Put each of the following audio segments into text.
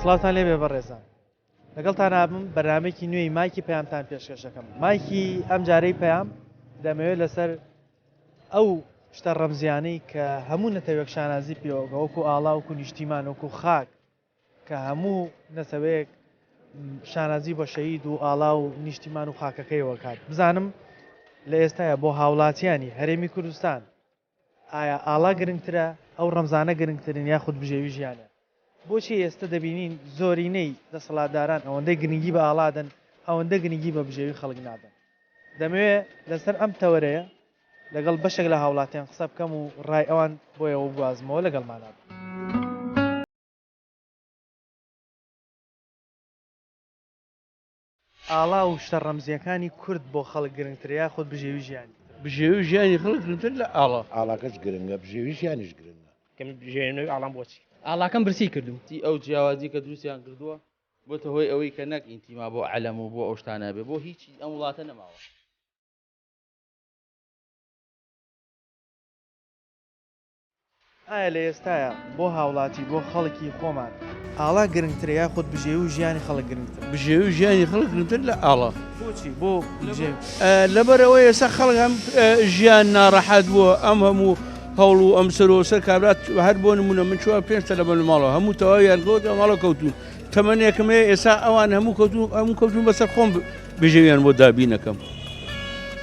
سڵاتان لێبێ بەڕێزان لەگەڵتان هاتم بەرنامەیەکی نوێی مایکی پەیامتان پێشکەشەکەم. مایکی ئەم جارەی پەیام دەمەوێت لەسەر ئەو شتە ڕەمزیانەی کە هەموو نەتەوەک شانازی پێوەگە وەکو ئاڵا وەکو نیشتیمان وەکو خاک کە هەموو نەتەوەیەک شانازی بە شەهید و ئاڵا و نیشتیمان و خاکەکەی وەکات. بزانم لە ئێستاە بۆ هاوڵاتیانی هەرێمی کوردستان ئایا ئاڵا گرنگترە ئەو ڕەمزانە گرنگترین یاخود بژێوی ژیانە؟ بۆچی ئێستا دەبینین زۆرینەی دەسەڵاتداران ئەوەندەی گرنگی بە ئاڵادن ئەوەندە گرنگی بە بژێوی خەڵک نادەن؟ دەمەوێت لەسەر ئەم تەوەرەیە لەگەڵ بەشێک لە هاوڵاتیان قسە بکەم و ڕای ئەوان بۆیەوە بگوازمەوە لەگەڵمانە. ئاڵا و شتە ڕەمزیەکانی کورد بۆ خەڵک گرنگتریا خۆت بژێوی ژیانی بژێوی ژیانی خەڵک گرنگتر لە ئاڵا. ئاڵاکەش گرنگە بژێوی ژیانیش گرنگە. کەم ژێنەوەی ئاڵام بۆچی ئاڵاکەم برسی کردو تی ئەو جیاوازی کە دروستیان کردووە بۆتە هۆی ئەوەی کە نەک ئینتیما بۆ عەلەم و بۆ ئەو شتانە بێ بۆ هیچی ئەم وڵاتە نەماوە. ئایا لە ئێستاە بۆ هاوڵاتی بۆ خەڵکی خۆمان ئاڵا گرنگترە یاخود بژێوی ژیانی خەڵک گرنگتر؟ بژێوی ژیانی خەڵک گرنگتر لە ئاڵا. بۆچی بۆ لەبەرەوەی ئێستا خەڵک ئەم ژیان ناڕەحەت بووە ئەم هەموو هەوڵ و ئەم سەرۆسەر کابرات هەر بۆ نمونە من چوار پێنج تە لە بەر ماڵەوە هەموو تەواویان گەوت ماڵە کەوتون تەمەنێکمێ ئێستا ئەوان هەموو کەوتون بەسەر خۆم بژێویان بۆ دابینەکەم.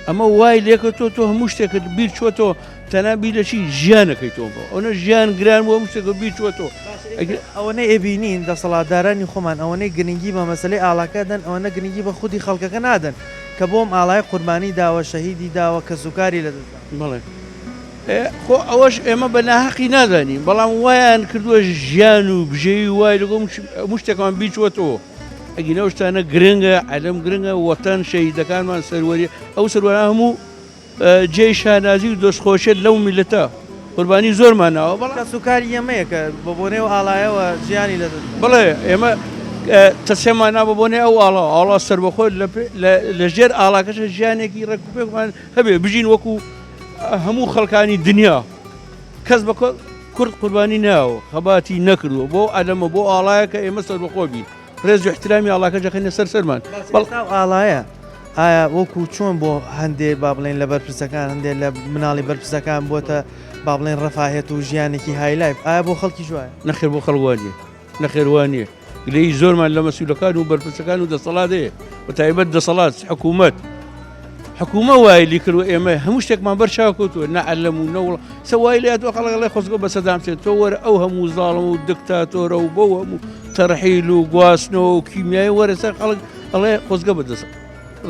ئەمە وای لێکە تۆ هەموو شتێکت بیر چۆتۆ تەنها بیر لەچی ژیانەکەی تۆ بۆ ئەوە ژیان گران بۆ هەموو شتێکە بیر چۆتۆ. ئەوەنەی ئەبینین دەسەڵاتدارانی خۆمان ئەوەنەی گرنگی بە مەسلەی ئاڵاکە دەن ئەوەنە گرنگی بە خودی خەڵکەکە نادەن کە بۆم ئاڵای قوربانی داوە شەهیدی داوە کە سوکاری لە دەستدا. بەڵێ خۆ ئەوەش ئێمە بە ناحەقی نازانین بەڵام وایان کردووە ژیان و بژێوی وای لەگەڵ هەموو شتێکمان بیچوەتەوە. ئەگینە شتانە گرنگە عەلەم گرنگە وەتەن شەهیدەکانمان سەروەری ئەو سەروەران هەموو جێی شانازی و دۆستخۆشێت لەو میلەتە قوربانی زۆرمان ناوە بەڵام سوکاری ئێمەیە کە بە بۆنێ و ئاڵایەوە ژیانی لە دەست. بڵێ ئێمە تەسێمان نا بە بۆنێ ئەو ئاڵا سەربەخۆ لە ژێر ئاڵاکەشە ژیانێکی ڕێکوپێکمان هەبێ بژین وەکو هەموو خەڵکانی دنیا کەس بە کورد قوربانی ناوە خەباتی نەکردووە بۆ ئەلەمە بۆ ئاڵایە کە ئێمە سەربەخۆ بین ڕێز و احترامی ئاڵاکە جەخینە سەرمان. ئاڵایە ئایا وەکو چۆن بۆ هەندێک با بڵێن لە بەرپرسەکان هەندێک لە مناڵی بەرپرسەکان بۆتە با بڵێن ڕەفاهێت و ژیانێکی هایلایف ئایا بۆ خەڵکی جوایە؟ نەخێر بۆ خەڵوانیە نەخێوانیە لێی زۆرمان لە مەسئولەکان و بەرپرسەکان و دەسەڵاتەیە بە تایبەت دەسەڵات حکوومە وای لی کردو ئێمە هەموو شتێکمان بەرچاو کەوتووە نەعەلەم و نەوڵ سەوای لێت خەڵک لێ خۆزگە بە سەدامچێت تۆ وەرە ئەو هەموو زاڵم و دکتاتۆرە و بۆ هەموو تەرحیل و گواستنەوە و کیمیایی وەرە سەر خەڵک ئەڵێ خۆزگە بەدەست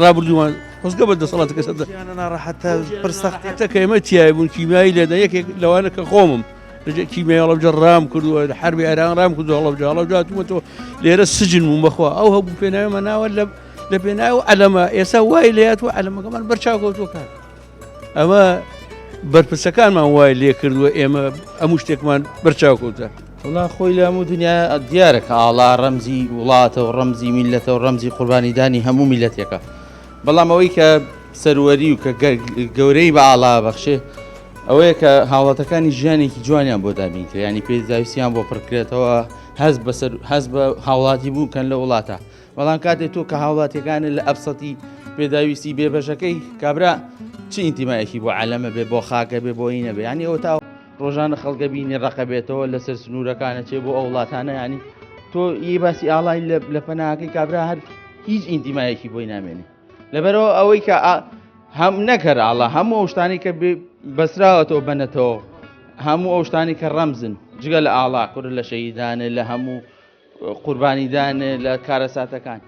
ڕابردووان خۆزگە بەدەسەڵاتەکە سەدە ناڕەحەتە پرسەختە کە ئێمە تیای بوون کیمیایی لێدا یەکێک لەوانە کە خۆمم کیمیایی هەڵەبجە ڕام کردووە حربی ئەران ڕام کردو هەڵەبجاتومەتەوە لێرە سجن بووم بەخوا ئەو هەبوو پێناوێمە ناوە لە پێناوە ئەلەمە ئێستا وای لێهاتوە ئەلەمەکەمان بەرچاو کەوتووە کار ئەمە بەرپرسەکانمان وای لێ کردووە ئێمە هەموو شتێکمان بەرچاو کەوتە. وڵا خۆی لە هەموو دنیا دیارەکە ئاڵا ڕەمزی وڵاتە و ڕەمزی میلەتە و ڕەمزی قوربانیدانی هەموو میلەتێکە بەڵام ئەوەی کە سەروەری و کە گەورەی بە ئاڵا بەخشێ ئەوەیە کە هاوڵاتەکانی ژیانێکی جوانیان بۆ دابینکە ینی پێداویستیان بۆ پڕکرێتەوە هەز بە هاوڵاتی بوون لە وڵاتە بەڵام کاتێک تۆ کە هاوڵاتیەکانە لە ئەبسەتی پێداویستی بێبەشەکەی کابرا چ ئینتیمایەکی بۆ عەلەمە بێ بۆ خاکە بێ بۆ ئینە بێ ینی ئەوە تا ڕۆژانە خەڵکە بینی ڕقەبێتەوە لەسەر سنوورەکانە چێ بۆ ئەو وڵاتانە ینی تۆ یی باسی ئاڵای لە پەناهەکەی کابرا هەر هیچ ئینتیمایەکی بۆی نامێنی لەبەرەوە ئەوەی کە هەم نەکەر ئاڵا هەموو ئەو شتانی کە بەسراوەتەوە بنەتەوە هەموو ئەو شتانی کە ڕەمزن جگە لە ئاڵا کورد لە شەهیدانە لە هەموو قوربانیدانە لە کارەساتەکان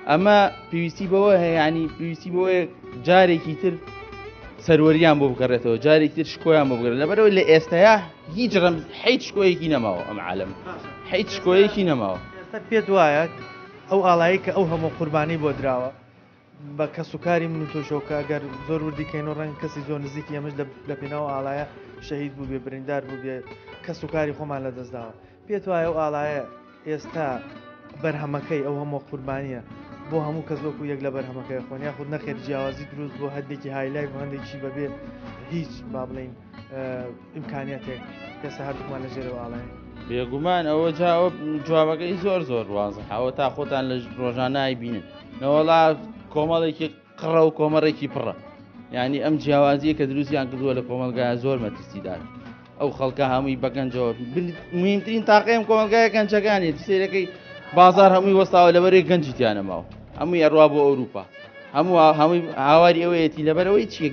ئەمە پێویستی بەوە هەیە ینی پێویستی بەوەیە جارێکی تر سەروەریان بۆ بگەڕێتەوە جارێکی تر شکۆیان بۆ بگەڕێت لەبەرەوە لە ئێستایا هیچ ڕەمز هیچ شکۆیەکی نەماوە ئەم عالەم هیچ شکۆیەکی نەماوە. ئێستا پێت وایە ئەو ئاڵایی کە ئەو هەموو قوربانی بۆ دراوە بە کە سوکاری من و تۆشۆکە ئەگەر زۆر وردیکەین و ڕەنگ کەسی زۆر نزیکی ئەمەش لە پێناوە ئاڵایە شەهید بوو بێ بریندار بوو بێ کە سوکاری خۆمان لە دەستداوە پێت وایە ئەو ئاڵایە ئێستا بەرهەمەکەی ئەو هەموو قوربانیە بۆ هەموو کەس وەکو یەک لە بەرهەمەکەی خۆن یاخود نەخێر جیاوازی دروست بۆ هەندێکی هایلای بۆ هەندێکی بەبێ هیچ با بڵین ئیمکانیاتێک ئێستا هەردووکمان لە ژێرەوە ئاڵایە بێگومان ئەوە جاوە جوابەکەی زۆر وازەحەوە تا خۆتان لە ڕۆژانای بینن نەوەڵا کۆمەڵێکی قڕە و کۆمەڕێکی پڕە یعنی ئەم جیاوازیە کە دروستیان کردووە لە کۆمەلگایە زۆر مەترسیدار ئەو خەڵکە هەمووی بەگەنجەوە مهمترین تاقەیەم کۆمەلگایە گەنجەکانی سیرەکەی بازار هەمووی وەستاوە لەبەرەی گەنجی تیانەماوە هەمووی ئەڕوا بۆ ئەوروپا هەمووی هاواری ئەوەیەتی لەبەرەوەی چیە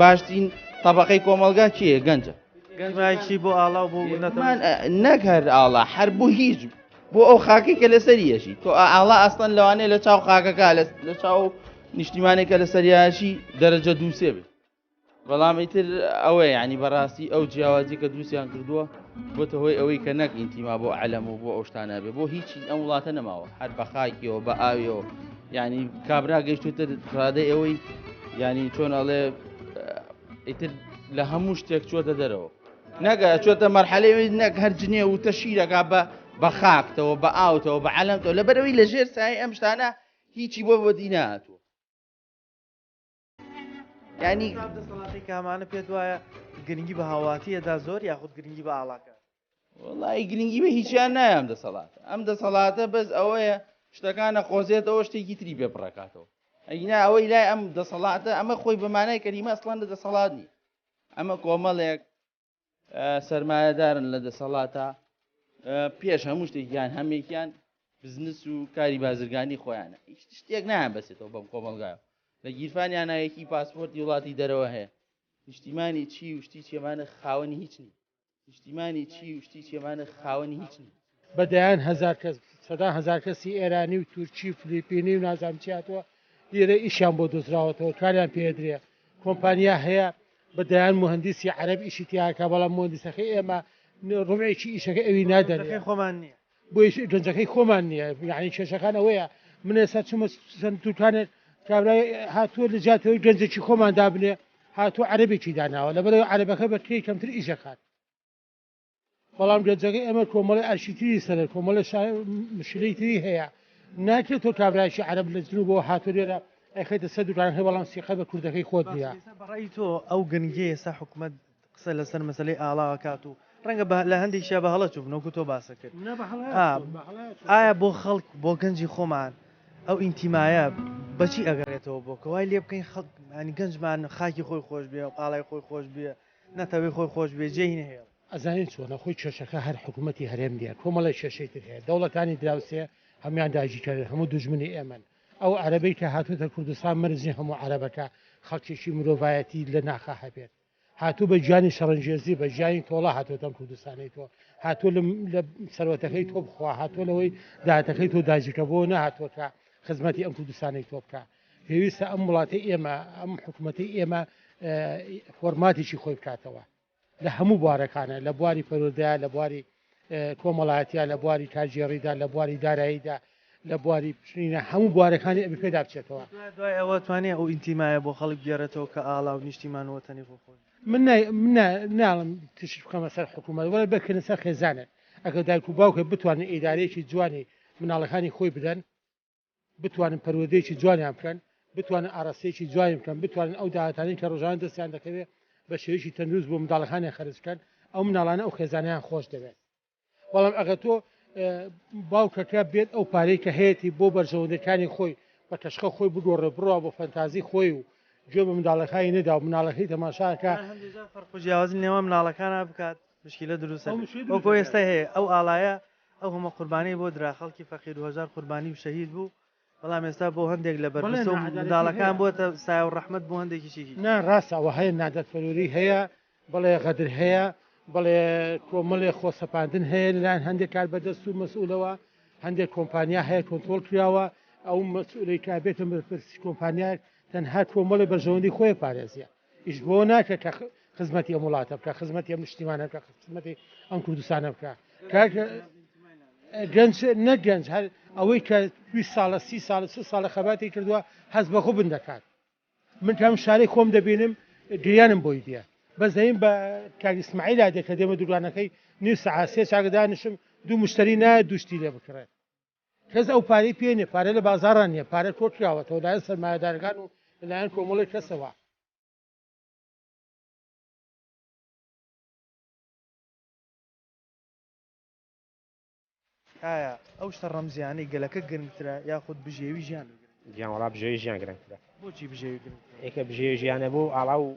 باشترین تەبەقەی کۆمەلگا چیە گەنجە گەنجمایکی بۆ ئاڵا و بۆ نەک هەر ئاڵا هەر بۆ هیچ بۆ ئەو خاکی کە لە سەریەشی تۆ ئاڵا ئەستان لەوانەیە لە چاو خاکەکە لە چاو نیشتیمانێکە لە سەریاشی دەرەجە دووسێ بێت بەڵام ئیتر ئەوەی ینی بەڕاستی ئەو جیاوازی کە دروستیان کردووە بۆتە هۆی ئەوەی کە نەک ئینتیما بۆ عەلەم و بۆ ئەو شتانە بێ بۆ هیچی ئەم وڵاتە نەماوە هەر بە خاکیەوە بە ئاویەوە ینی کابرا گەیشتوتر ڕادەی ئەوەی ینی چۆن ئەڵێ ئیتر لە هەموو شتێک چۆتە دەرەوە نەگە چۆتە مەرحەلەی نەک هەرجنێ و تەشیرەکە بە خاکتەوە بە ئاوتەوە بە عەلەمتەوە لەبەرەوەی لە ژێر سای ئەم شتانە هیچی بۆ بەدی نهاتووە ینی دەسەڵاتی کامانە پێت وایە گرنگی بە هاواتیەدا زۆر یاخود گرنگی بە ئاڵاکە وڵی گرنگی بە هیچیان نایەم دەسەڵاتە ئەم دەسەڵاتە بەس ئەوەیە شتەکانە خۆزێتەوە شتێکی تری پێ بڕکاتەوە ئەینا ئەوەی لای ئەم دەسەڵاتە ئەمە خۆی بەمانای کەریمە ئەسڵان لە دەسەڵات نی ئەمە کۆمەڵێک سەرمایەدارن لە دەسەڵاتە پێش هەموو شتێکیان هەمێکیان بزنس و کاری بازرگانی خۆیانە هیچ شتێک نایان بەسێتەوە بەم کۆمەلگایە لە گیرفانیان ناوێکی پاسپۆرتی وڵاتی دەرەوە هەیە نیشتیمانی چی و شتی چێمانە خاوەنی هیچ نی نیشتیمانی چی و شتی چێمانە خاوەنی هیچ نی بەدایان هزار کەس سەدا هزار کەسی ئێرانی و تورکی فلیپینی و نازام چیاتەوە لێرە ئیشیان بۆ دۆزراوەتەوە کاریان پێدرێ کۆمپانیا هەیە بەدایان مهندسی عەرەب ئیشی تیاکە بەڵام مهندسەکەی ئێمە ڕوبێکی ئیشەکە ئەوی نادەنێ خۆمان نییە بۆ گەنجەکەی خۆمان نییە یعنی کێشەکان ئەوەیە من ئێستا چمە دوکانێت کابرای هاتووە لە جاتەوەی گەنجێکی خۆمان دابنێ هاتووە عەرەبێکی داناوە لەبەرەوەی عەرەبەکە بەکرێی کەمتر ئیشەکات بەڵام گەنجەکەی ئەمە کۆمەڵی ئارشیتری سەر کۆمەڵە مشلەی تری هەیە ناکرێت تۆ کابرایشی عەرەب لە جنوبەوە هاتووە لێرە ئەخێتە سەر دوکان هەیە بەڵام سیقە بە کوردەکەی خۆت نییە بەڕای تۆ ئەو گەنگی ئێستا حکوومەت قسە لەسەر مەسلەی ئاڵاکات و ڕەنگە لە هەندێک شە بە هەڵە چوو بنەوەکو تۆ باسە کرد ئایا بۆ خەڵک بۆ گەنجی خۆمان ئەو ئینتیمایە بەچی ئەگەڕێتەوە بۆ کەوای لێ بکەین خەڵک ینی گەنجمان خاکی خۆی خۆش بێ و ئاڵای خۆی خۆش بێ نەتەوەی خۆی خۆش بێ جێی نهێڵ ئەزانین چۆنە خۆی کێشەکە هەر حکوومەتی هەرێم دیە کۆمەڵی کێشەی تر هەیە دەوڵەتانی دراوسێ هەمان داژیکردن هەموو دوژمنی ئێمن ئەو عەرەبەی کە هاتووتە کوردستان مەرزی هەموو عەرەبەکە خەڵکێکی مرۆڤایەتی لە ناخە هەبێت هاتوو بە گیانی شەڕەنجێزی بە گیانی تۆڵە هاتوۆتەم کوردستانی تۆ هاتووە لە سەروەتەکەی تۆ بخوا هاتووە لەوەی داهاتەکەی تۆ داژیکە بۆ نەهاتووەکە خزمەتی ئەم کوردستانی تۆ بکە پێویستە ئەم وڵاتی ئێمە ئەم حکوومەتی ئێمە فۆرماتێکی خۆی بکاتەوە لە هەموو بوارەکانە لە بواری پەرۆدایە لە بواری کۆمەڵایەتیە لە بواری کارژێڕیدا لە بواری داراییدا لە بواری پشتینە هەموو بوارەکانی ئەبی پێدا بچێتەوە دوای ئەوە توانێت ئەو ئینتیمایە بۆ خەڵک گێڕێتەوە کە ئاڵا و نیشتیمانەوەتەنی بۆ خۆی من ناڵم تشت بکەمە سەر حکوومەت وەرە بکەنە سەر خێزانێت ئەگەر دایک و باوکە بتوانن ئیدارەیەکی جوانی مناڵەکانی خۆی بدەن بتوانن پەروەردەیەکی جوانیان بکەن بتوانن ئاراستەیەکی جوانی بکەن بتوانن ئەو داهاتانی کە ڕۆژانە دەستیان دەکەوێت بە شێوەیەکی تەندروست بۆ منداڵەکانی خەرجکەن ئەو مناڵانە ئەو خێزانیان خۆش دەبێت بەڵام ئەگە تۆ باوکەکە بێت ئەو پارەی کە هەیەی بۆ بەرژەوەندەکانی خۆی بە تەشخە خۆی بگۆڕێ بڕوا بۆ فەنتازی خۆی و گوێ بە منداڵەکانی نەدا و مناڵەکەی تەماشاکە جیاوازی نێوان مناڵەکانە بکات مشکلە دروستە وەکۆ ئێستا هەیە ئەو ئاڵایە ئەو هەمە قوربانی بۆ درا خەڵکی فەقیر و هەژار قوربانی و شەهید بوو بەڵام ئێستا بۆ هەندێک لە بەرپرسە و منداڵەکان بووەتە سایە و ڕەحمەت بۆ هەندێکیشی نا ڕاستەوە هەیە نادەت فەلووری هەیە بەڵێ غەدر هەیە بەڵێ کۆمەڵێ خۆسەپاندن هەیە لەلایەن هەندێک کار بەدەست و مەسئولەوە هەندێک کۆمپانیا هەیە کۆنترۆل کراوە ئەو مەسئولەی کابێتە بەرپرسی کۆمپانیا تەنها کۆمەڵی بەرژەوەندی خۆی پارێزیە ئیش بۆ ناکە کە خزمەتی ئەم وڵاتە بکە خزمەتی ئەم نیشتیمانە بکە خزمەتی ئەم کوردستانە بکە گەنج نەگەنج هەر ئەوەی کە 20 ساڵە 30 ساڵە 30 ساڵە خەباتی کردووە هەست بەخۆ بندەکات من کام شارەی خۆم دەبینم گریانم بۆی دیە بەزەین بە کاک ئیسماعیل دێ کە دێمە دوکانەکەی نیو سەعات سێ چاکدانشم دوو مشتری نایە دووشتی لێ بکڕێت کەس ئەو پارەی پێێنێ پارە لە بازاڕان نیە پارە کۆ کراوەتەوە لایەن سەرمایەدارەکان و لەلایەن کۆمەڵی کەسەوە تایە ئەو شتە ڕەمزیانەی گەلەکە گرنگترە یاخود بژێوی ژیان گیان وڵا بژێوی ژیان گرنگترە بۆچی بژێوی گرنگترە ئێکە بژێوی ژیانە بۆ ئاڵا و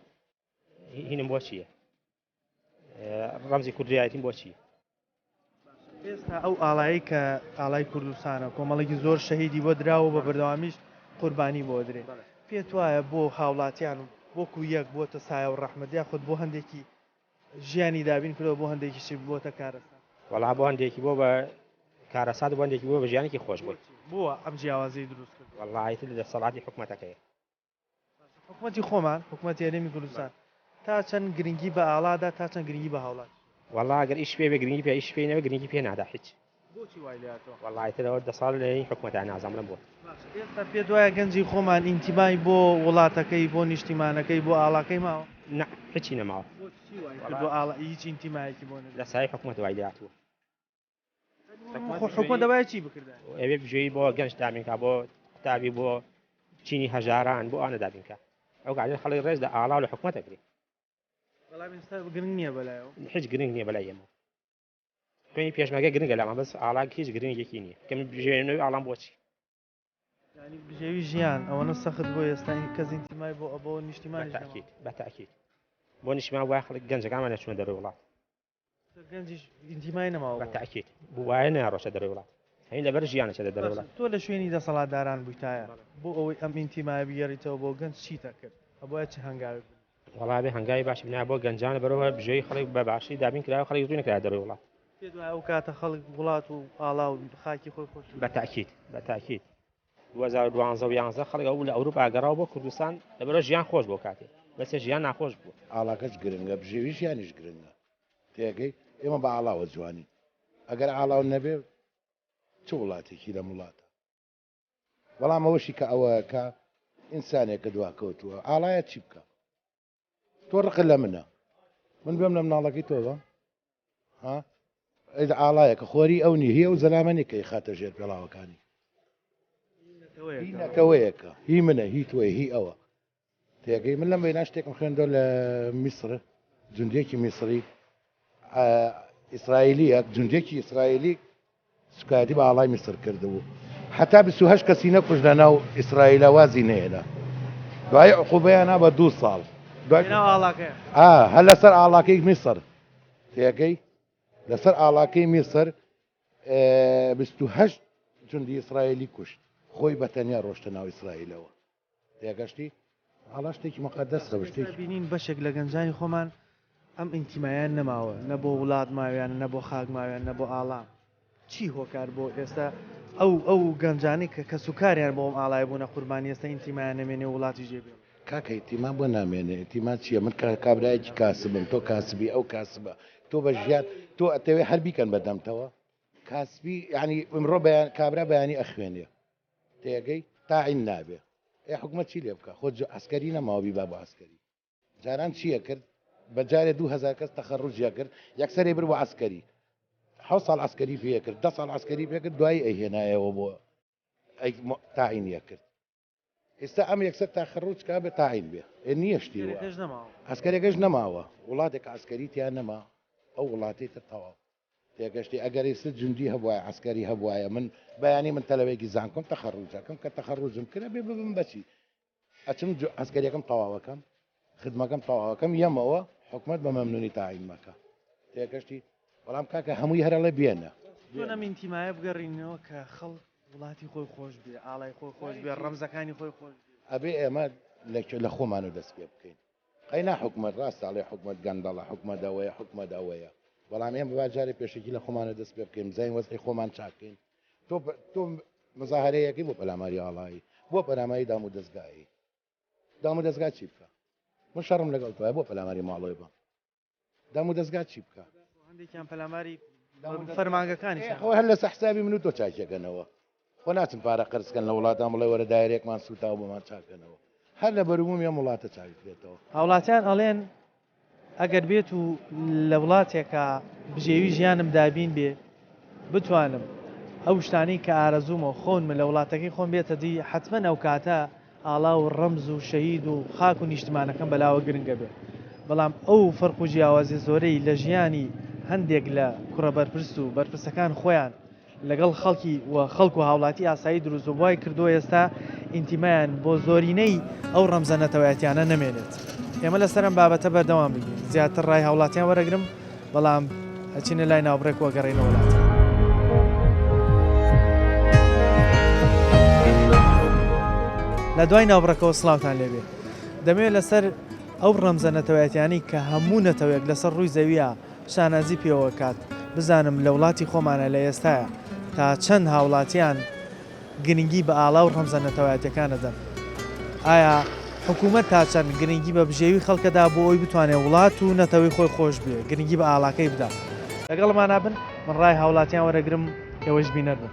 هینم بۆ چییە ڕەمزی کوردایەتیم بۆ چی ئێستا ئەو ئاڵایی کە ئاڵای کوردستانە کۆمەڵێکی زۆر شەهیدی بۆ دراوە بە بەردەوامیش قوربانی بۆ درێ پێت وایە بۆ هاوڵاتیان وەکو یەک بۆتە سایە و ڕەحمەدیا خۆت بۆ هەندێکی ژیانی دابین کردەوە بۆ هەندێکیشی بۆتە کارەسان وەڵا بۆ هەندێکی بۆ بە کارەسات بۆ هەندێکی بۆ بە ژیانێکی خۆش بووی بووە ئەم جیاوازەی دروست کرد وەڵایتر لە سەڵاتی حکوومەتەکەی حکوومەتی خۆمان حکوومەتی هەرێمی کوردستان تا چەند گرنگی بە ئاڵادا تا چەند گرنگی بە هاوڵات وەڵا ئەگەر ئیش پێ بێ گرنگی پێ ئیش پێینەوە گرنگی پێ نادا هیچ بۆچی وای لاتەوە وەڵایترەوە دە ساڵ لە حکوومەتە نازانم بۆ ئێستا پێت وایە گەنجی خۆمان ئینتیمای بۆ وڵاتەکەی بۆ نیشتیمانەکەی بۆ ئاڵاکەی ماوە نه هیچی نەماوە بۆ ئاڵا هیچ ئینتیمایەکی بۆ لە سای حکوومەت وای لاتوە حکوومەت دەبای چی بکردن ئەوێ بژێوی بۆ گەنج دابینکە بۆ قوتابی بۆ چینی هەژاران بۆ ئانە دابینکە ئەو گاڵێن خەڵی ڕێز لە ئاڵا و لە حکوومەتە گری بەڵام ئێستا گرنگ نییە بەلایەوە هیچ گرنگ نییە بەلای ئێمە توێنی پێشمەگە گرنگە لەما بەس ئاڵا هیچ گرنگێکی نییە کەم بژێنەوەی ئاڵام بۆچی ینی بژێوی ژیان ئەوەنە سەخت بۆ ئێستا کەس ئینتیمای بۆ ئەبەوە نیشتیمانی بەتاکید بەتاکید بۆ نیشتیمان وای خەڵک گەنجەکانمان نەچوونە دەروی وڵات گەنجیش ئینتیمای نەماوە بەتاکید بوایە نەڕۆشە دەروی وڵات هەین لەبەر ژیانەچە لە دەروی وڵات تۆ لە شوێنی دەسەڵاتداران بوویتایە بۆ ئەوەی ئەم ئینتیمای بگەڕیتەوە بۆ گەنج چیتە کرد ئەبە چه هەنگاوی وەڵا بێ هەنگاوی باشی بنا بۆ گەنجانە بەرەوە بژێوی خەڵک بە باشی دابین کراوە خەڵک زووی نەکرا دەروی وڵات پێت وایە ئەو کاتە خەڵک وڵات و ئاڵا و خاکی خۆی خۆش بەتاکید بەتاکید 2012 و 11 خەڵک ئەو لە ئەوروپا گەڕاو بۆ کوردستان لەبەرەوە ژیان خۆش بۆ کاتێ بەسێ ژیان ناخۆش بوو ئاڵاکەش گرنگە بژێوی ژیانیش گرنگە تێگەی ئێمە بە ئاڵاوە جوانی ئەگەر ئاڵاو نەبێ چ وڵاتێکی لە وڵاتە بەڵام ئەوەشی کە ئەوە کە ئینسانێکە دواکەوتووە ئاڵایە چی بکە تۆ ڕق لە منە من بێم لە مناڵەکەی تۆڵە ها ئەیدا ئاڵایە کە خۆری ئەو نی هی ئەو زەلامەنێکەی خاتە ژێر پێڵاوەکانی نەکەوەیەکە هی منە هی تۆی هی ئەوە تێگەی من لەم بەینا شتێکم خوێندۆ لە میسر جوندێکی میسری ئیسرائیلیە جوندێکی ئیسرائیلی سوکاتی بە ئاڵای میسر کردبوو حتا 28 کەسی نەکوژ لە ناو ئیسرائیلە وازی نێدا دوای عقوبەیانە بە 2 ساڵ ئاڵاکە هەر لەسەر ئاڵاکەی میسر تێگەی لەسەر ئاڵاکەی میسر 28 جوندی ئیسرائیلی کوشت خۆی بەتەنیا ڕۆشتە ناو ئیسرائیلەوە تێگەشتی ئاڵا شتێکی مەقەدەسە شتێکی بینین بەشێک لە گەنجانی خۆمان ئەم ئینتیمایان نەماوە نە بۆ وڵات ماویان نە بۆ خاک ماویان نە بۆ ئاڵام چی هۆکار بۆ ئێستا ئەو گەنجانی کە سوکاریان بۆم ئاڵای بوونە قوربانی ئێستا ئینتیمایان نامێنێ وڵاتی ژێبێ کاکە ئیتیمان بۆ نامێنێ ئیتیمان چییە من کابرایەکی کاسبم تۆ کاسبی ئەو کاسبە تۆ بە ژیان تۆ ئەتەوێ هەربیکەن بەدەمتەوە کاسبی ینی ئمڕۆ بەیان کابرا بەیانی ئەخوێنێ تێگەی تاعین نابێ حکومت چی لێ بکە خۆ ئەسکەری نەماوەبی با بۆ ئەسکەری جاران چییە کرد بەجارێ 2000 کەس تەخەڕوجیا کرد یەکسەرێ بر بۆ ئەسکەری 7 ساڵ ئەسکەری پێ کرد 10 ساڵ ئەسکەری پێ کرد دوایی ئەیهێنایەوە بۆ تاعینیە کرد ئێستا ئەم یەکسەر تاخەڕوجکە بە تاعین بێ نییە شتی ئەسکەرێکەش نەماوە وڵاتێک ئەسکەری تیان نەما ئەو وڵاتی تر تەواو تێگەشتی ئەگەر ئێستا جوندی هەبواە ئەسکەری هەبواە من بەیانی من تەلەوەیەکی زانکۆم تەخەڕوجەکەم کە تەخەڕوجم کرە بێ ببم بەچی ئەچم ئەسکەریەکەم تەواوەکەم خدمەکەم تەواوەکەم یەمەوە حکومت بە مەمنونی تاعین مەکە تێگەشتی بەڵام کاکە هەمووی هەرەڵێ بێنە نەم ئینتیمایە بگەڕینەوە کە خەڵ وڵاتی خۆی خۆش بێ ئاڵای خۆی خۆش بێ ڕەمزەکانی خۆی خۆش ئەبێ ئێمە لە خۆمان و دەست پێ بکەین قەینا حکومت ڕاستاڵێ حکومت گەندەڵە حکومت ئەوەیە حکومت ئەوەیە بەڵام ئێمە باجارێ پێشێکی لە خۆمانە دەست پێ بکەین زین وەزی خۆمان چاکەین تۆ مزاهرەیەکی بۆ پەلاماری ئاڵایی بۆ پەلاماری دام و دەستگایی دام و دەستگا چی بکە من شەڕم لەگەڵ توای بۆ پەلاماری ماڵۆی بە دام و دەستگا چی بکە هەندێکیان پەلاماری فەرمانگەکانی خۆ هەر لە سەحسابی من و تۆ چاکێکەنەوە خۆ ناچم پارە قرسکەن لە وڵاتان بڵێ وەرە دایرێکمان سوتا و بۆمان چاکەنەوە هەر لە بەرووم یە وڵاتە چاکرێتەوە هاوڵاتیان ئەڵێن ئەگەر بێت و لە وڵاتێکە بژێوی ژیانم دابین بێ بتوانم ئەو شتانەی کە ئارەزوومە خۆنمە لە وڵاتەکەی خۆم بێتە دی حتممە ئەو کاتە ئاڵا و ڕەمز و شەهید و خاک و نیشتمانەکەم بەلاوە گرنگە بێ بەڵام ئەو فەرق و جیاوازی زۆرەی لە ژیانی هەندێک لە کوڕە بەرپرس و بەرپرسەکان خۆیان لەگەڵ خەڵکی و خەڵک و هاوڵاتی ئاسایی دروست و وای کردو ئێستا ئینتیمایان بۆ زۆرینەی ئەو ڕەمزە نەتەوایەتیانە نەمێنێت ئێمە لەسەرم بابەتە بەردەوام بگین زیاتر ڕای هاوڵاتیان وەرەگرم بەڵام ئەچینە لای ناوبڕێک وەگەڕێنە وڵات لە دوای ناوبڕەکەەوە سڵاوتان لێبێ دەمەوێت لەسەر ئەو ڕەمزە نەتەوایەتیانی کە هەموو نەتەوەیەک لەسەر ڕووی زەویە شانازی پێوە کات بزانم لە وڵاتی خۆمانە لە ئێستاە تا چەند هاوڵاتیان گرنگی بە ئاڵا و ڕەمزە نەتەوایەتەکانە دەن ئایا حکوومەت تا چەند گرنگی بە بژێوی خەڵکەدا بۆ ئەوی بتوانێت وڵات و نەتەوەی خۆی خۆش بێ گرنگی بە ئاڵاکەی بدا لەگەڵمان نابن من ڕای هاوڵاتیان وەرەگرم ئێوەش بینەر بن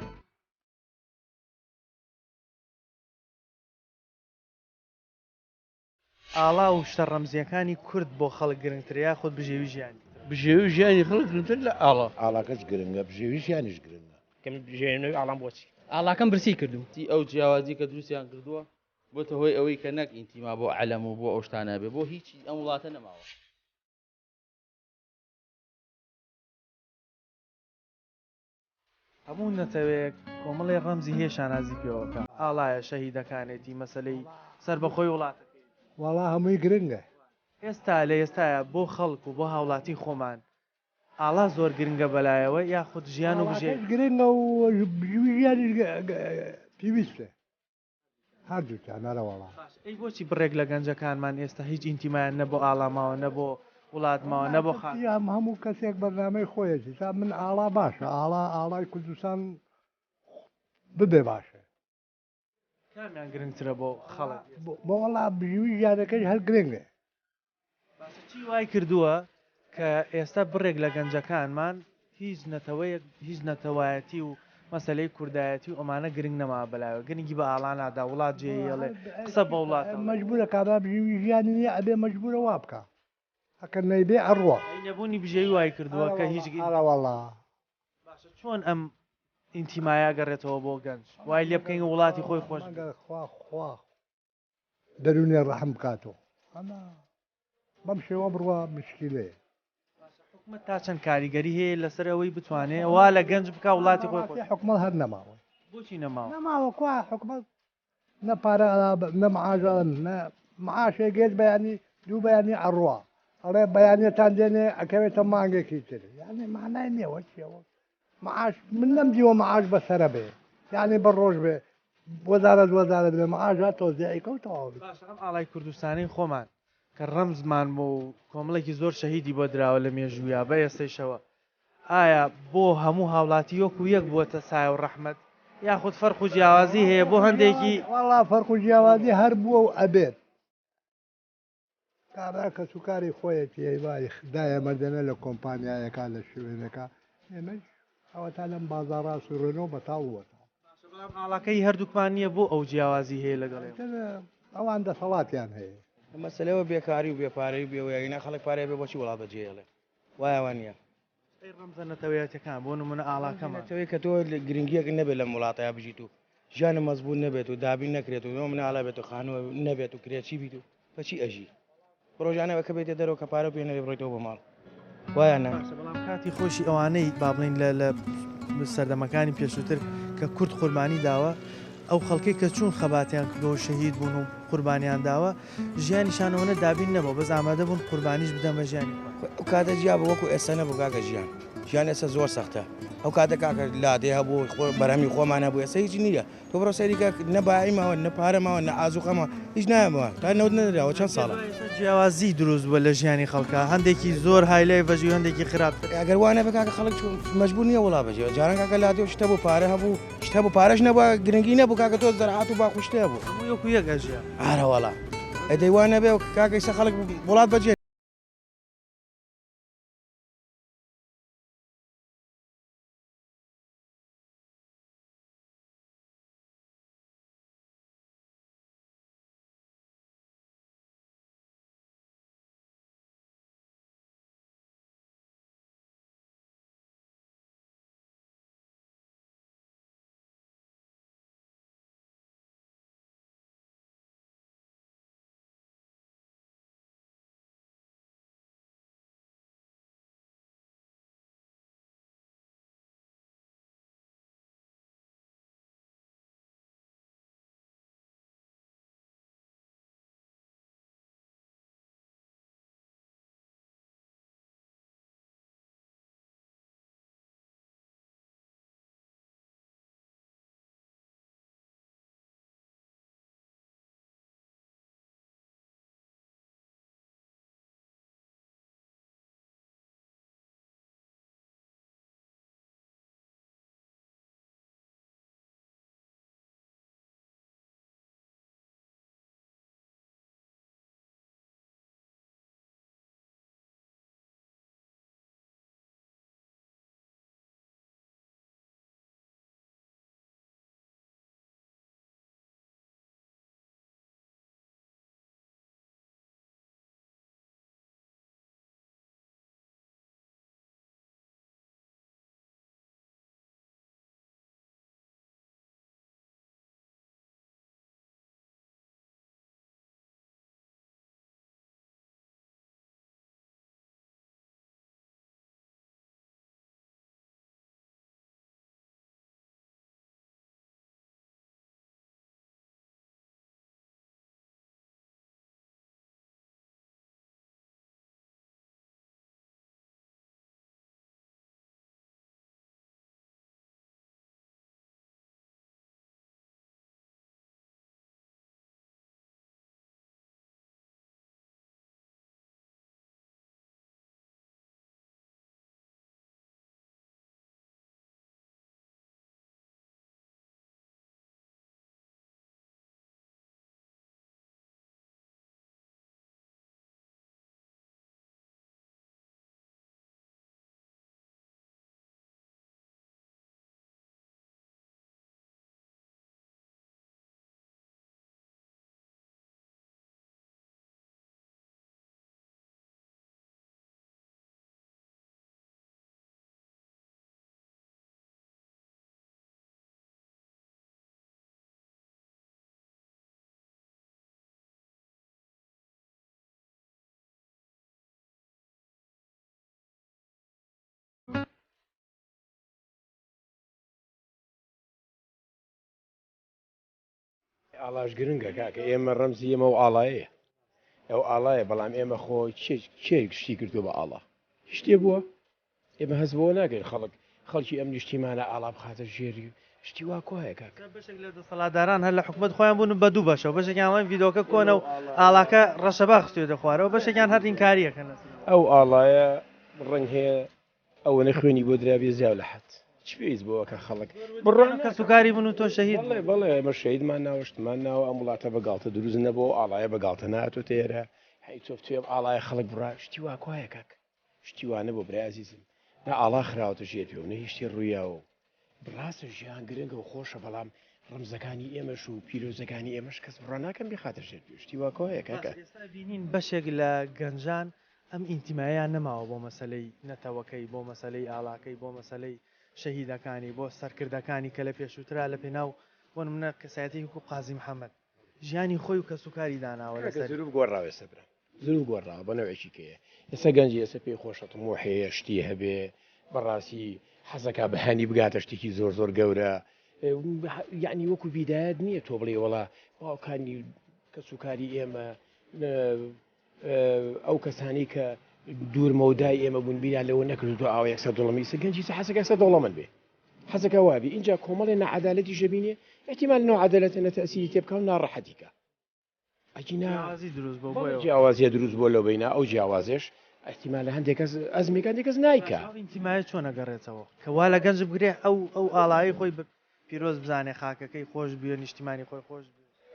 ئاڵا و شتە ڕەمزیەکانی کورد بۆ خەڵک گرنگتریا خۆت بژێوی ژیانی بژێوی ژیانی خەڵک گرنگتر لە ئاڵا ئاڵاکەش گرنگە بژێوی ژیانیش گرنگە کەم ژێنەوەی ئاڵام بۆچی ئاڵاکەم برسی کردو ئەو جیاوازی کە دروستیان کردووە بۆتە هۆی ئەوەی کە نەک ئینتیما بۆ عەلەم و بۆ ئەو شتانە بێ بۆ هیچی ئەم وڵاتە نەماوە هەموو نەتەوەیەک کۆمەڵی ڕەمزی هەیە شانازی پێوەکە ئاڵایە شەهیدەکانێتی مەسلەی سربەخۆی وڵاتەکەی وڵا هەمووی گرنگە ئێستا لە ئێستاە بۆ خەڵک و بۆ هاوڵاتی خۆمان ئاڵا زۆر گرنگە بەلایەوە یاخود ژیان و بژێ گرنگە و ژیانی پێویستە هەردووتانەرە وڵا ئەی بۆچی بڕێک لە گەنجەکانمان ئێستا هیچ ئینتیمایان نەبۆ ئاڵاماوە نەبۆ وڵاتماوە نەبۆ خان هەموو کەسێک بەرنامەی خۆیەتی تا من ئاڵا باشە ئاڵای کوردستان ببێ باشە کامیان گرنگترە بۆ خەڵک بۆ وڵا بژوی ژیانەکەی هەر گرنگە چی وای کردووە کە ئێستا بڕێک لە گەنجەکانمان هیچ نەتەوایەتی و مەسلەی کوردایەتی و ئەمانە گرنگ نەما بەلایەوە گرنگی بە ئاڵانادا وڵات جێڵێ قسە بە وڵات مەجبورە کابرا بژوی ژیانی نیە ئەبێ مەجبورە وا بکە ئەکە نەیبێ ئەڕوە نەبوونی بژێوی وای کردووە کە هیچ وڵا باشە چۆن ئەم ئینتیمایا گەڕێتەوە بۆ گەنج وای لێ بکەین وڵاتی خۆی خۆش خوا دەرونێ ڕەحم بکاتەوە بەم شێوە بڕوە مشکلەیە حکومەت تا چەند کاریگەری هەیە لەسەر ئەوەی بتوانێت وا لە گەنج بک وڵاتی خۆی خۆش حکومەت هەر نەماوە بۆچی نەماوە نەماوە کوا حکومەت نەپارە نەمەعاژان نە معاشێ گێت بەیانی دوو بەیانی ئەڕوە ئەڵێ بەیانێتان دێنێ ئەکەوێتە مانگێکی تر یعنی مانای نییەوە چیەوە معاش من نەمدیوە معاش بەسرە بێ یعنی بە ڕۆژ بێ وەزارەت بێ معاژات تۆزیعی کەوتەوە ئەم ئاڵای کوردستانی خۆمان کە ڕەمزمان بۆ و کۆمەڵێکی زۆر شەهیدی بۆ دراوە لە مێژوویە بە ئێستەیشەوە ئایا بۆ هەموو هاوڵاتی وەکو یەک بووەتە سایە و ڕەحمەت یاخود فەرق و جیاوازی هەیە بۆ هەندێکی وەڵا فەرق و جیاوازی هەر بووە و ئەبێت کابرا کە سوکاری خۆیەتی هەیوای دایە مەردەنە لە کۆمپانیایەکە لە شوێنەکە ئێمەش ئەوە تا لەم بازاڕا سوڕێنەوە بەتاڵوەتە ئاڵاکەی هەردووکمان نییە بۆ ئەو جیاوازی هەیە لەگەڵێ ئەوان دەسەڵاتیان هەیە مەسلەوە بێکاری و بێپارەی بێوەیەگەنا خەڵک پارێ بێ بۆچی وڵات بەجێڵێ وایەوان نیە ڕەمزە نەتەوەیەتەکان بۆ نمونە ئاڵاکەمانەوەی کە تۆ گرنگیەک نەبێت لە وڵاتەیە بژیت و ژیانە مەزبوط نەبێت و دابین نەکرێت و من ئالا بێت و خانووە نەبێت و کرێکی بیت و بەچی ئەژی ڕۆژانەوە کە بێتێ دەرەوە کە پارە پێێنە بڕێتەوە بە ماڵ وایە بەڵام کاتی خۆشی ئەوانەی با بڵین لە سەردەمەکانی پێشووتر کە کورد قوربانی داوە ئەو خەڵکی کە چوون خەباتیان کردەوە شەهید بوون و قوربانیان داوە ژیانیشانەوەە دابین نەبوو بەس ئامادە بوون قوربانیش بدەن بە ژیانی ئەو کاتە جیا بە وەکو ئێستا نەبوو کاکە ژیان ئێستا زۆر سەختە ئەو کاتە کاکە لادێ هەبوو بەرهەمی خۆمانە بوو ئێستا هیچ نییە تۆ بڕۆ سەریکە نەبایمەوە نە پارەماوە نە ئازوقەمە هیچ نایەمەوە تا نەوت نەدراوە چەند ساڵە جیاوازی دروست بووە لە ژیانی خەڵکە هەندێکی زۆر هایلای بەژی هەندێکی خراپتر ئەگەر وانە بە کاکە خەڵک مەجبور نییە وڵا بەجێ جاران کاکە لادێ و شتە بوو پارە هەبوو شتە بوو پارەش نەبووە گرنگی نەبوو کاکە تۆ زەرعات و باخشتێ بوو وەکو یەک ئەژیا ئارەوەڵا ئەدەیوانە بێ کاکەی سە خەڵک وڵات بەجێ ئاڵاش گرنگە کاکە ئێمە ڕەمزی ئێمە و ئاڵایە ئەو ئاڵایە بەڵام ئێمە خۆی چێ شتی کردو بە ئاڵا شتێ بووە ئێمە هەست بۆ ناگەین خەڵکی ئەم نیشتیمانە ئاڵا بخاتە ژێری شتی وا کۆیە کاکە بەشێک لە دەسەڵاتداران هەر لە حکومت خۆیان بوون بە دوو بەشەوە بەشێکیان ئەڵێن ڤیدۆکە کۆنە و ئاڵاکە ڕەشەبا خستوێ دەخوارەوە بەشێکیان هەر ئینکاریەکەن ئەو ئاڵایە ڕەنگ هەیە ئەوەنە خوێنی بۆ درابێ زیاو لە حەت چ پێویست بۆەکە خەڵک بڕۆن کە سوکاری بوون و تۆ شەهید بەڵێ ئێمە شەهیدمان ناوەشتمان ناوە ئەم وڵاتە بەگاڵتە دروست نەبوو ئاڵایە بەگاڵتە ناتۆ تێرە هەیتۆ توێم ئاڵایە خەڵک بڕا شتی وا کوایە کاک شتی وانە بۆ برای عزیزم نا ئاڵا خراوەتە ژێت پێ و نە هیچ شتێ ڕوویاوە بڕاستە ژیان گرنگە و خۆشە بەڵام ڕەمزەکانی ئێمەش و پیرۆزەکانی ئێمەش کەس بڕا ناکەم بێخاتە ژێت پێ شتی وا کۆیە کاکە بینین بەشێک لە گەنجان ئەم ئینتیمایان نەماوە بۆ مەسلەی نەتەوەکەی بۆ مەسلەی ئاڵاکەی بۆ مەسلەی شەهیدەکانی بۆ سەرکردەکانی کە لە پێشووترا لە پێناو بۆ منە کەسایەتی وەکو قازی محەممەد ژیانی خۆی و کە سوکاری داناوە زروب گۆڕاوێ سەبرا زروب گۆڕاوە بە نەوەیەکی کەیە ئێستا گەنجی ئێستا پێی خۆشەتم و هەیە شتی هەبێ بەڕاستی حەزەکە بەهانی بگاتە شتێکی زۆر گەورە یعنی وەکو بیدایەت نییە تۆ بڵێ وڵا باوکانی کە سوکاری ئێمە ئەو کەسانی کە دوورمەودای ئێمە بوون بیان لەوە نەکردو ئاو 100 دڵمی سگەنجی حەزەکە 100 دڵەمەند بێ حەزەکە وابی اینجا کۆمەڵی نەعەدالەتی ژەبینێ احتیمال نەعەدالەتە نەتەسیری تێ بکە و ناڕەحەتیکە جیاوازیە دروست بۆ لەو بینە ئەو جیاوازێش احتیمال هەندێک کەس ئەزمێکان دێکەس نایکە ئینتیمایە چۆن نەگەڕێتەوە کەوا لە گەنج بگرێ ئەو ئاڵایی خۆی بە پیرۆز بزانێ خاکەکەی خۆش بێ نیشتیمانی خۆی خۆش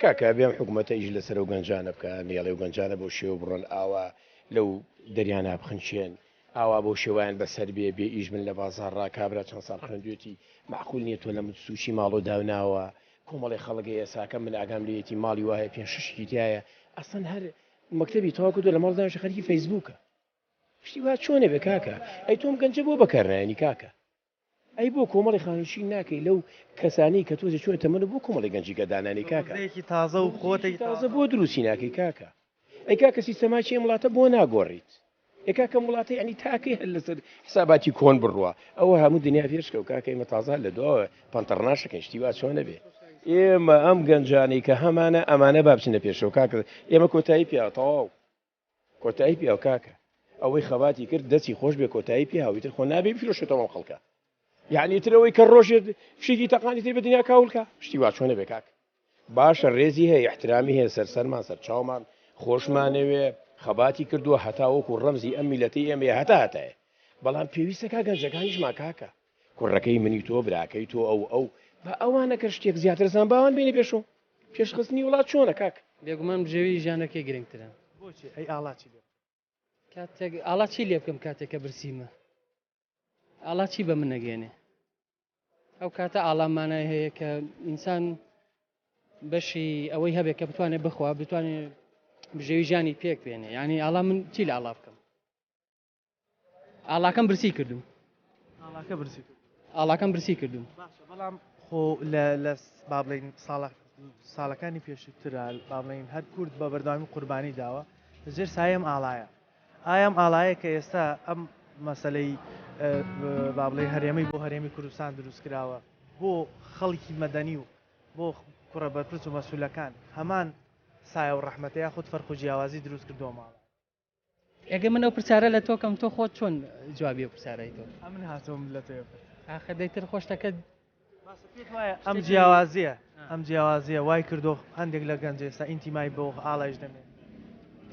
کاکە بێم حکوومەتە ئیش لەسەر و گەنجانە بکە نێڵێ و گەنجانە بۆ شێوە بڕۆن ئاوا لەو دەریانە بخنچێن ئاوا بۆ شێوایان بەسەر بێ ئیش من لە بازارڕا کابرا چەند ساڵ خوێندوێتی معقول نییە تۆ لە من سوچی ماڵ و داوناوە کۆمەڵی خەڵگە ئێساکە من ئاگام لێتی ماڵی وایە 5-6 تایە ئەسەن هەر مەکتەبی تەواکو لە ماڵ داوێش خەریکی فەیسبووکە شتی وا چۆنێ بێ کاکە ئەی تۆم گەنجە بۆ بەکارنایانی کاکە ئەی بۆ کۆمەڵی خانوشی ناکەی لەو کەسانی کە تۆزی چۆن تەمەە بۆ کۆمەڵی گەنجیکە دانانی کاکە تازە و خۆتی تازە بۆ دروستی ناکەی کاکە ئەی کاکە سیستەماچی وڵاتە بۆ ناگۆڕیت ئێکاکەم وڵاتی ینی تاکەی هەر لەسەر حساباتی کۆن بڕوە ئەوە هەموو دنیا پێشکە و کاکەی مەتازە لە دووە پەنتەڕناشەکەن شتی وا چۆنە بێ ئێمە ئەم گەنجانی کە هەمانە ئەمانە بابچنە پێشەوە کاکە ئێمە کۆتایی پیا تەواو کۆتایی پیا و کاکە ئەوەی خەباتی کرد دەستی خۆش بێ کۆتایی پیا هاویتر خۆ نابێ فرۆشێتەوە خەڵکە یعنی ترەوەی کە ڕۆژێت فشێکی تەقانی تر بە دنیا کاولکە شتی وا چۆنە بێ کاک باشە ڕێزی هەیە احترامی هەیە سەرسەرمان سەر چاومان خۆشمانەوێ خەباتی کردووە هەتا وەکو ڕەمزی ئەم میلەتی ئێمە هەتایە بەڵام پێویستەکە گەنجەکانیشمان کاکە کوڕەکەی منی تۆ براکەی تۆ ئەو بە ئەوانە کە شتێک زیاتر زان باوان بینی پێشوو پێشخستنی وڵات چۆنە کاک بێگومان بژێوی ژیانەکەی گرنگترە بۆچی ئەی ئاڵاچی لێ کاتێک ئاڵا چی لێ بکەم کاتێککە برسیمە ئاڵا چی بە من نەگەێنێ ئەو کاتە ئاڵامانە هەیە کە ئینسان بەشی ئەوەی هەبێت کە بتوانێت بخوا بتوانێت بژێوی ژیانی پێک بێنێ ینی ئاڵا من چی لە ئاڵا بکەم ئاڵاکەم برسی کردوم ئاڵاکەم برسی کردوم بەڵام خۆ لە با بڵین ساڵەکانی پێشترا با بڵین هەر کورد بە بەرداوامی قوربانی داوە لەژێر سایم ئاڵایە ئایم ئاڵایە کە ئێستا ئەم مەسلەی با بڵێ هەرێمەی بۆ هەرێمی کوردستان دروست کراوە بۆ خەڵکی مەدەنی و بۆ کوڕە بەرپرس و مەسوولەکان هەمان سایە و ڕەحمەتەیە خودت فەرق و جیاوازی دروست کردووە ماڵە ئەگە من ئەو پرسیارە لە تۆکەم تۆ خۆت چۆن جوابی پرسیارەی تۆ من هاتووم لە تۆ ئاخە دەیتر خۆشتەکە ئەم جیاوازیە وای کردو هەندێک لە گەنج ئێستا ئینتیمای بۆ ئاڵایش دەمێت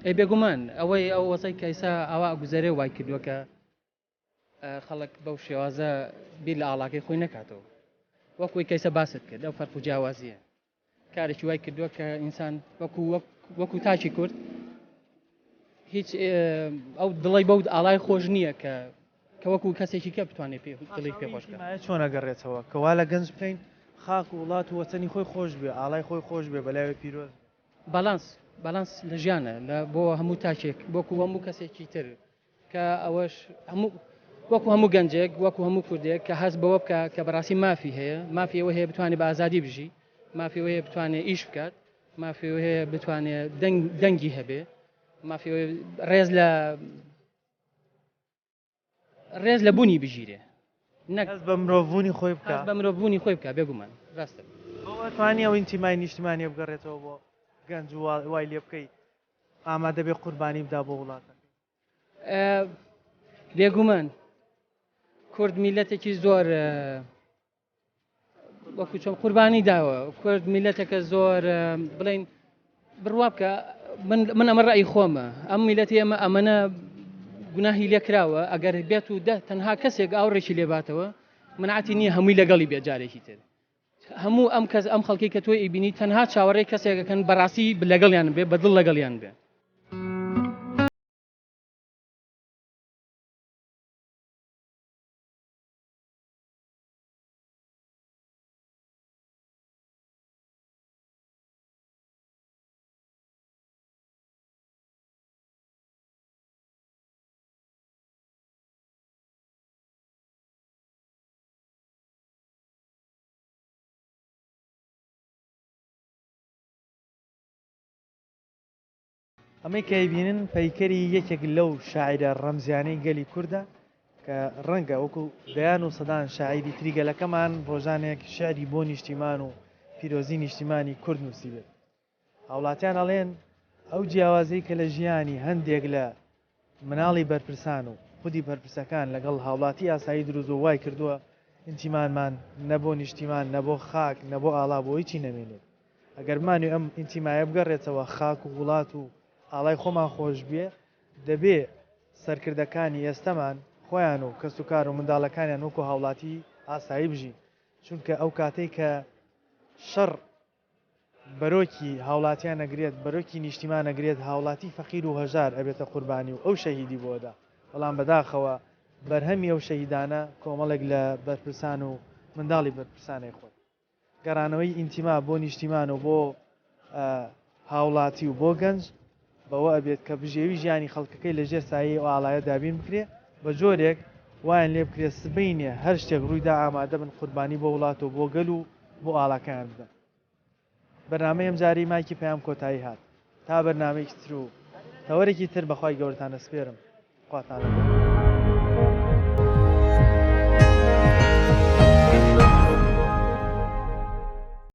ئەی بێگومان ئەوەی ئەو وەزای کە ئێستا ئەوە گوزارێ وای کردووە کە خەڵک بەو شێوازە بیر لە ئاڵاکەی خۆی نکاتەوە وەکوی کەیسە باست کرد ئەو فەرق و جیاوازیە کارێکی وای کردووە کە ئینسان وەکو تاچی کورد هیچ ئەو دڵی بەو ئاڵای خۆش نییە کە وەکو کەسێکی کە بتوانێت دڵی پێ خۆش چۆن ئەگەڕێتەوە کەوا لە گەنج بکەین خاک و وڵات و وەتەنی خۆی خۆش بێ ئاڵای خۆی خۆش بێ بەلایوێ پیرۆز بالانس لە ژیانە لە بۆ هەموو تاچێک وەکو هەموو کەسێکی تر کە ئەوەش وەکو هەموو گەنجێک وەکو هەموو کوردێک کە هەست بەوە بکە کە بەڕاستی مافی هەیە مافیەوە هەیە بتوانێت بە ئازادی بژی مافیەوە هەیە بتوانێت ئیش بکات مافیەوە هەیە بتوانێت دەنگی هەبێ مافیەوە ڕێز لە بوونی بژیرێ بە مرۆڤبوونی خۆی بە مرۆڤبوونی خۆی بکە بێگومان ڕاستە توانی ئەو ئینتیمای نیشتیمانی بگەڕێتەوە بۆ گەنج و وای لێ بکەی ئامادە بێ قوربانی بدا بۆ وڵاتە بێگومان کورد میلەتێکی زۆر وەکو چۆن قوربانی داوە کورد میلەتێکە زۆر بڵین بڕوا بکە من ئەمە ڕای خۆمە ئەم میلەتی ئەمە ئەمەنە گوناهی لێکراوە ئەگەر بێت و تەنها کەسێک ئاوڕێکی لێباتەوە منعەتی نییە هەمووی لەگەڵی بێ جارێکی تر هەموو ئەم کەس ئەم خەڵکی کە تۆی ئیبینی تەنها چاوەڕێی کەسێکەکەن بەڕاستی لەگەڵیان بێ بەدڵ لەگەڵیان بێ ئەمەی کەیبینن پەیکەری یەکێک لەو شاعرە ڕەمزیانەی گەلی کووردە کە ڕەنگە وەکو دەیان و سەدان شاعری تریگەلەکەمان ڕۆژانێک شعری بۆ نیشتیمان و پیرۆزی نیشتیمانی کورد نووسی بێت هاوڵاتیان ئەڵێن ئەو جیاوازەی کە لە ژیانی هەندێک لە مناڵی بەرپرسان و خودی بەرپرسەکان لەگەڵ هاوڵاتی ئاسایی دروست و وای کردووە ئینتیمانمان نەبۆ نیشتیمان نەبۆ خاک نەبۆ ئاڵا بۆ هیچی نەمێنێت ئەگەر مانوی ئەم ئینتیمایە بگەڕێتەوە خاک و وڵات و ئاڵای خۆمان خۆش بێ دەبێ سەرکردەکانی ئێستەمان خۆیان و کەس و کار و منداڵەکانیان وەکو هاوڵاتی ئاسایی بژین چونکە ئەو کاتێک کە شەڕ بەرۆکی هاوڵاتیان نەگرێت بەرۆکی نیشتیمان نەگرێت هاوڵاتی فەقیر و هەژار ئەبێتە قوربانی و ئەو شەهیدی بۆدا بەڵام بەداخەوە بەرهەمی ئەو شەهیدانە کۆمەڵێک لە بەرپرسان و منداڵی بەرپرسانەی خۆت گەڕانەوەی ئینتیما بۆ نیشتیمان و بۆ هاوڵاتی و بۆ گەنج بەوە ئەبێت کە بژێوی ژیانی خەڵکەکەی لەژێر سایە و ئاڵایە دابین بکرێ بە جۆرێک وایان لێ بکرێت سبەینێ هەر شتێک ڕوویدا ئامادە بن قوربانی بۆ وڵات و بۆ گەل و بۆ ئاڵاکەیان بدەن بەرنامەی ئەم جاری مایکی پەیام کۆتایی هات تا بەرنامەیەکی تر و تەوەرێکی تر بەخوای گەورتانە سپێرم خواتانە